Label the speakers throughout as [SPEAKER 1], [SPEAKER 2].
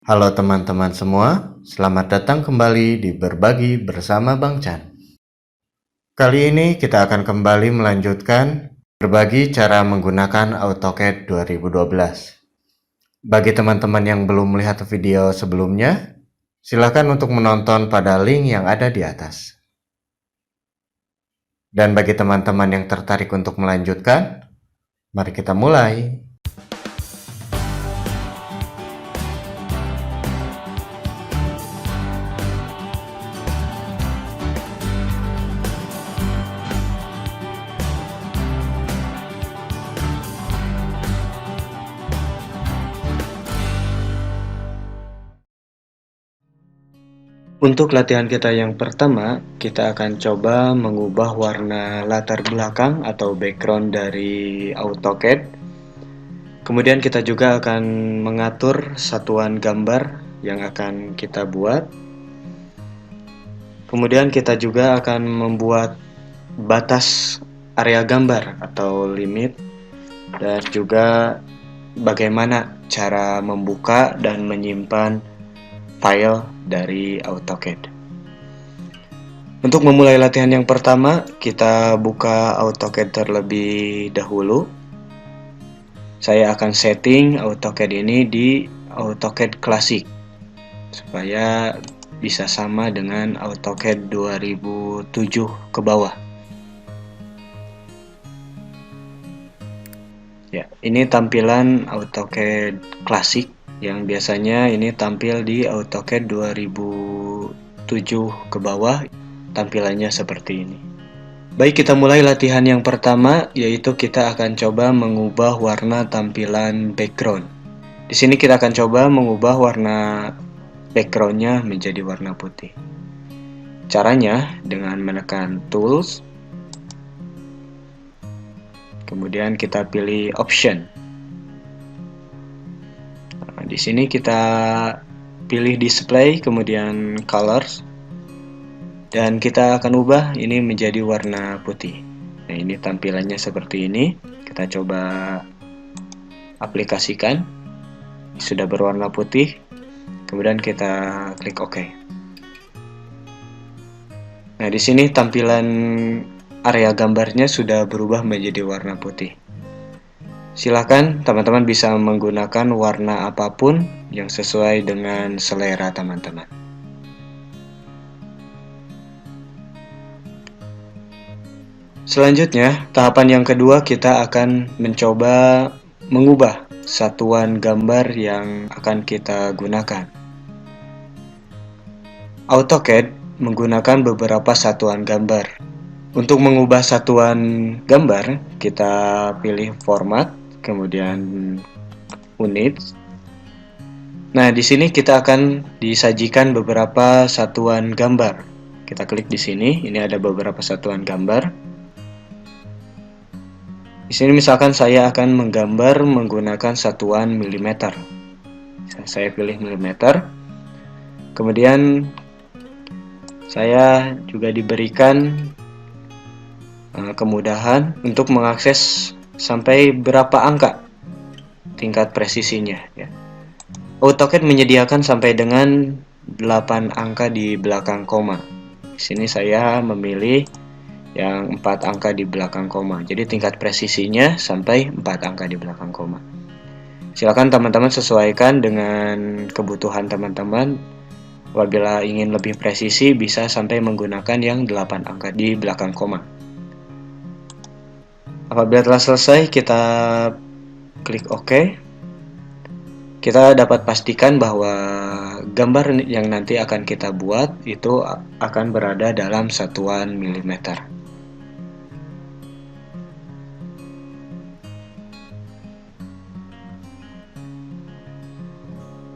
[SPEAKER 1] Halo teman-teman semua, selamat datang kembali di Berbagi Bersama Bang Chan. Kali ini kita akan kembali melanjutkan berbagi cara menggunakan AutoCAD 2012. Bagi teman-teman yang belum melihat video sebelumnya, silakan untuk menonton pada link yang ada di atas. Dan bagi teman-teman yang tertarik untuk melanjutkan, mari kita mulai. Untuk latihan kita yang pertama, kita akan coba mengubah warna latar belakang atau background dari AutoCAD. Kemudian kita juga akan mengatur satuan gambar yang akan kita buat. Kemudian kita juga akan membuat batas area gambar atau limit, dan juga bagaimana cara membuka dan menyimpan file dari AutoCAD. Untuk memulai latihan yang pertama, kita buka AutoCAD terlebih dahulu. Saya akan setting AutoCAD ini di AutoCAD Classic supaya bisa sama dengan AutoCAD 2007 ke bawah. Ya, ini tampilan AutoCAD Classic yang biasanya ini tampil di AutoCAD 2007 ke bawah, tampilannya seperti ini. Baik, kita mulai latihan yang pertama, yaitu kita akan coba mengubah warna tampilan background. Di sini kita akan coba mengubah warna backgroundnya menjadi warna putih. Caranya dengan menekan Tools, kemudian kita pilih Option. Di sini kita pilih Display, kemudian Colors, dan kita akan ubah ini menjadi warna putih. Nah, ini tampilannya seperti ini. Kita coba aplikasikan. Sudah berwarna putih. Kemudian kita klik OK. Nah, di sini tampilan area gambarnya sudah berubah menjadi warna putih. Silakan teman-teman bisa menggunakan warna apapun yang sesuai dengan selera teman-teman. Selanjutnya, tahapan yang kedua, kita akan mencoba mengubah satuan gambar yang akan kita gunakan. AutoCAD menggunakan beberapa satuan gambar. Untuk mengubah satuan gambar, kita pilih Format, kemudian Units. Nah, di sini kita akan disajikan beberapa satuan gambar. Kita klik di sini, ini ada beberapa satuan gambar. Di sini misalkan saya akan menggambar menggunakan satuan milimeter. Saya pilih milimeter. Kemudian saya juga diberikan kemudahan untuk mengakses sampai berapa angka tingkat presisinya, ya. AutoCAD menyediakan sampai dengan 8 angka di belakang koma. Di sini saya memilih yang 4 angka di belakang koma. Jadi tingkat presisinya sampai 4 angka di belakang koma. Silakan teman-teman sesuaikan dengan kebutuhan teman-teman. Apabila ingin lebih presisi, bisa sampai menggunakan yang 8 angka di belakang koma. Apabila telah selesai, kita klik OK. Kita dapat pastikan bahwa gambar yang nanti akan kita buat itu akan berada dalam satuan milimeter.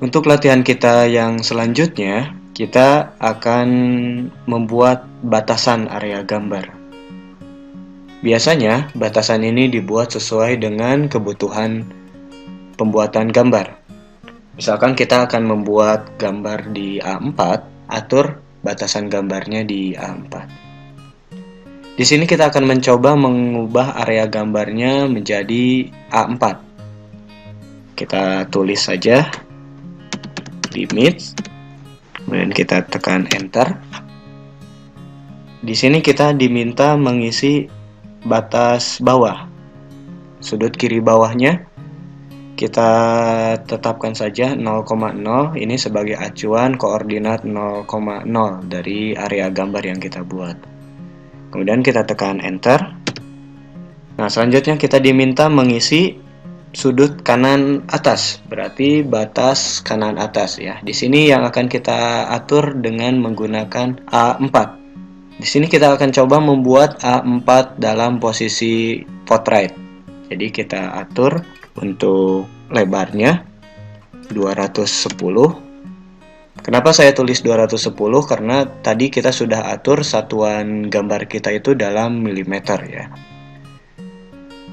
[SPEAKER 1] Untuk latihan kita yang selanjutnya, kita akan membuat batasan area gambar. Biasanya, batasan ini dibuat sesuai dengan kebutuhan pembuatan gambar. Misalkan kita akan membuat gambar di A4, atur batasan gambarnya di A4. Di sini kita akan mencoba mengubah area gambarnya menjadi A4. Kita tulis saja limit, kemudian kita tekan enter. Di sini kita diminta mengisi batas bawah, sudut kiri bawahnya kita tetapkan saja 0,0, ini sebagai acuan koordinat 0,0 dari area gambar yang kita buat. Kemudian kita tekan enter. Nah, selanjutnya kita diminta mengisi sudut kanan atas, berarti batas kanan atas ya. Di sini yang akan kita atur dengan menggunakan A4. Di sini kita akan coba membuat A4 dalam posisi portrait. Jadi kita atur untuk lebarnya 210. Kenapa saya tulis 210? Karena tadi kita sudah atur satuan gambar kita itu dalam milimeter ya.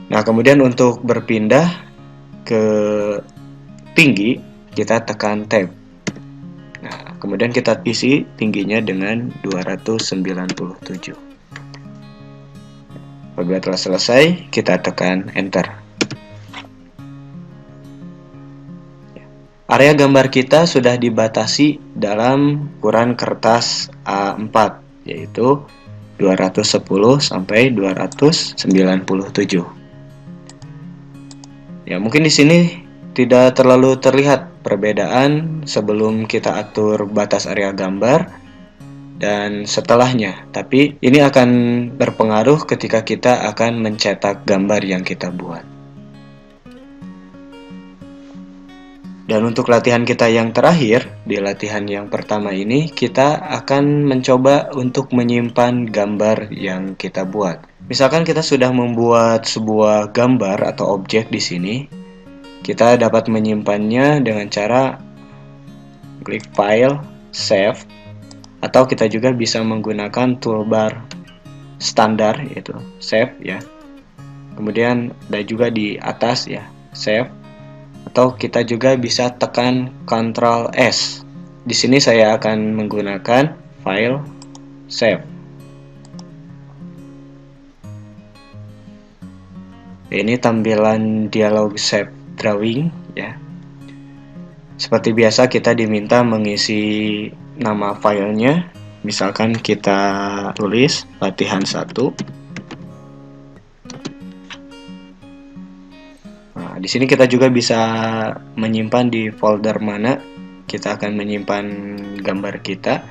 [SPEAKER 1] Nah, kemudian untuk berpindah ke tinggi, kita tekan tab. Nah, kemudian kita isi tingginya dengan 297. Apabila telah selesai, kita tekan enter. Area gambar kita sudah dibatasi dalam ukuran kertas A4, yaitu 210 sampai 297. Ya, mungkin di sini tidak terlalu terlihat perbedaan sebelum kita atur batas area gambar dan setelahnya, tapi ini akan berpengaruh ketika kita akan mencetak gambar yang kita buat. Dan untuk latihan kita yang terakhir, di latihan yang pertama ini, kita akan mencoba untuk menyimpan gambar yang kita buat. Misalkan kita sudah membuat sebuah gambar atau objek di sini, kita dapat menyimpannya dengan cara klik file, save, atau kita juga bisa menggunakan toolbar standar, yaitu save ya. Kemudian ada juga di atas ya, save. Atau kita juga bisa tekan Ctrl S. Di sini saya akan menggunakan file, save. Ini tampilan dialog save drawing ya. Seperti biasa kita diminta mengisi nama filenya. Misalkan kita tulis latihan 1. Nah, di sini kita juga bisa menyimpan di folder mana kita akan menyimpan gambar kita.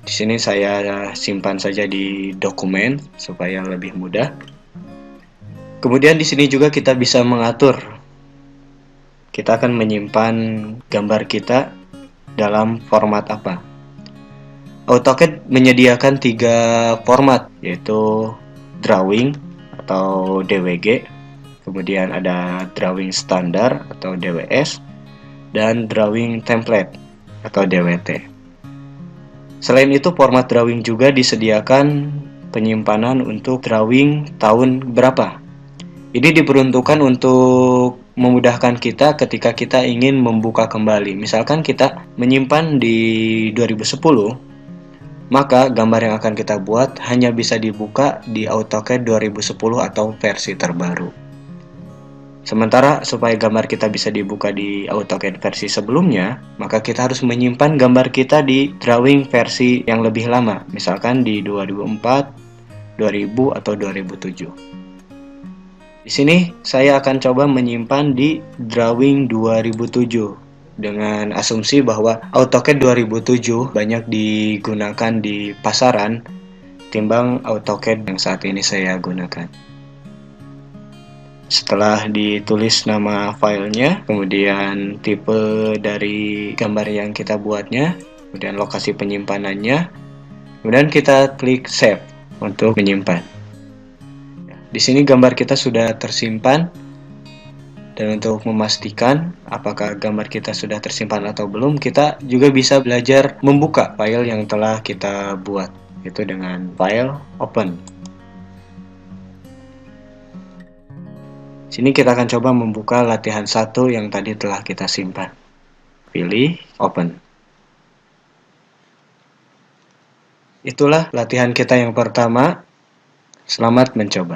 [SPEAKER 1] Di sini saya simpan saja di dokumen supaya lebih mudah. Kemudian di sini juga kita bisa mengatur. Kita akan menyimpan gambar kita dalam format apa. AutoCAD menyediakan 3 format, yaitu drawing atau DWG, kemudian ada drawing standar atau DWS, dan drawing template atau DWT. Selain itu, format drawing juga disediakan penyimpanan untuk drawing tahun berapa. Ini diperuntukkan untuk memudahkan kita ketika kita ingin membuka kembali. Misalkan kita menyimpan di 2010, maka gambar yang akan kita buat hanya bisa dibuka di AutoCAD 2010 atau versi terbaru. Sementara supaya gambar kita bisa dibuka di AutoCAD versi sebelumnya, maka kita harus menyimpan gambar kita di drawing versi yang lebih lama, misalkan di 2004, 2000 atau 2007. Di sini saya akan coba menyimpan di drawing 2007 dengan asumsi bahwa AutoCAD 2007 banyak digunakan di pasaran timbang AutoCAD yang saat ini saya gunakan. Setelah ditulis nama filenya, kemudian tipe dari gambar yang kita buatnya, kemudian lokasi penyimpanannya, kemudian kita klik save untuk menyimpan. Di sini gambar kita sudah tersimpan, dan untuk memastikan apakah gambar kita sudah tersimpan atau belum, kita juga bisa belajar membuka file yang telah kita buat, yaitu dengan file open. Sini kita akan coba membuka latihan 1 yang tadi telah kita simpan. Pilih open. Itulah latihan kita yang pertama. Selamat mencoba.